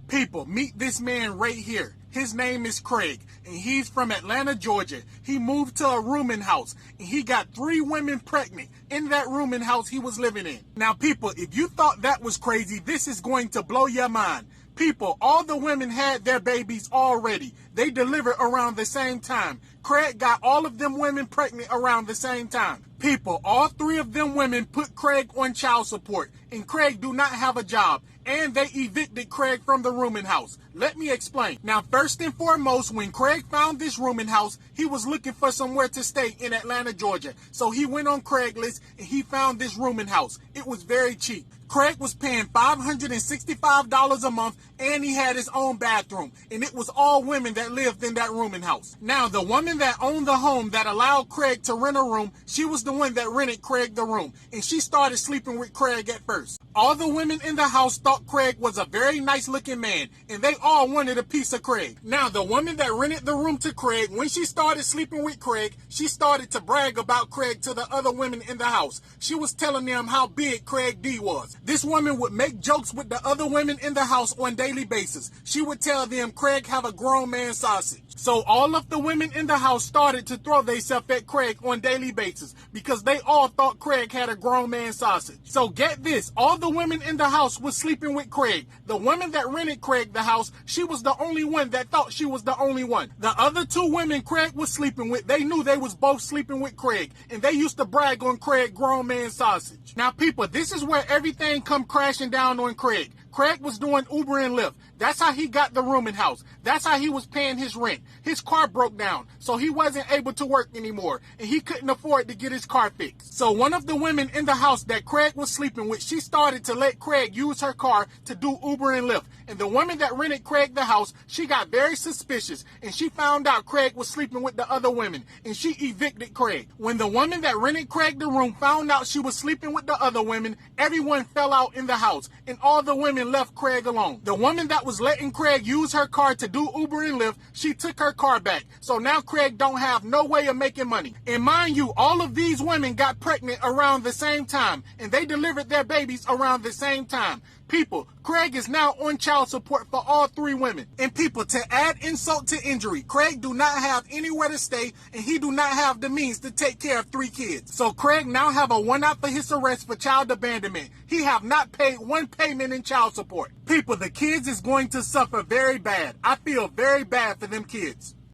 People, meet this man right here. His name is Craig, and he's from Atlanta, Georgia. He moved to a rooming house, and he got 3 women pregnant in that rooming house he was living in. Now, people, if you thought that was crazy, this is going to blow your mind. People, all the women had their babies already. They delivered around the same time. Craig got all of them women pregnant around the same time. People, all 3 of them women put Craig on child support, and Craig do not have a job, and they evicted Craig from the rooming house. Let me explain. Now, first and foremost, when Craig found this rooming house, he was looking for somewhere to stay in Atlanta, Georgia. So he went on Craigslist, and he found this rooming house. It was very cheap. Craig was paying $565 a month, and he had his own bathroom, and it was all women that lived in that rooming house. Now, the woman that owned the home that allowed Craig to rent a room, she was the one that rented Craig the room, and she started sleeping with Craig at first. All the women in the house thought Craig was a very nice looking man, and they all wanted a piece of Craig. Now, the woman that rented the room to Craig, when she started sleeping with Craig, she started to brag about Craig to the other women in the house. She was telling them how big Craig D was. This woman would make jokes with the other women in the house on a daily basis. She would tell them Craig have a grown man sausage. So all of the women in the house started to throw themselves at Craig on a daily basis because they all thought Craig had a grown man sausage. So get this, all the women in the house was sleeping with Craig. The woman that rented Craig the house, she was the only one that thought she was the only one. The other 2 women Craig was sleeping with, they knew they was both sleeping with Craig, and they used to brag on Craig grown man sausage. Now, people, this is where everything come crashing down on Craig. Craig was doing Uber and Lyft. That's how he got the rooming house. That's how he was paying his rent. His car broke down, so he wasn't able to work anymore, and he couldn't afford to get his car fixed. So one of the women in the house that Craig was sleeping with, she started to let Craig use her car to do Uber and Lyft. And the woman that rented Craig the house, she got very suspicious, and she found out Craig was sleeping with the other women, and she evicted Craig. When the woman that rented Craig the room found out she was sleeping with the other women, everyone fell out in the house, and all the women left Craig alone. The woman that was letting Craig use her car to do Uber and Lyft, she took her car back. So now Craig don't have no way of making money. And mind you, all of these women got pregnant around the same time, and they delivered their babies around the same time. People, Craig is now on child support for all 3 women. And people, to add insult to injury, Craig do not have anywhere to stay, and he do not have the means to take care of 3 kids. So Craig now have a warrant for his arrest for child abandonment. He have not paid 1 payment in child support. People, the kids is going to suffer very bad. I feel very bad for them kids.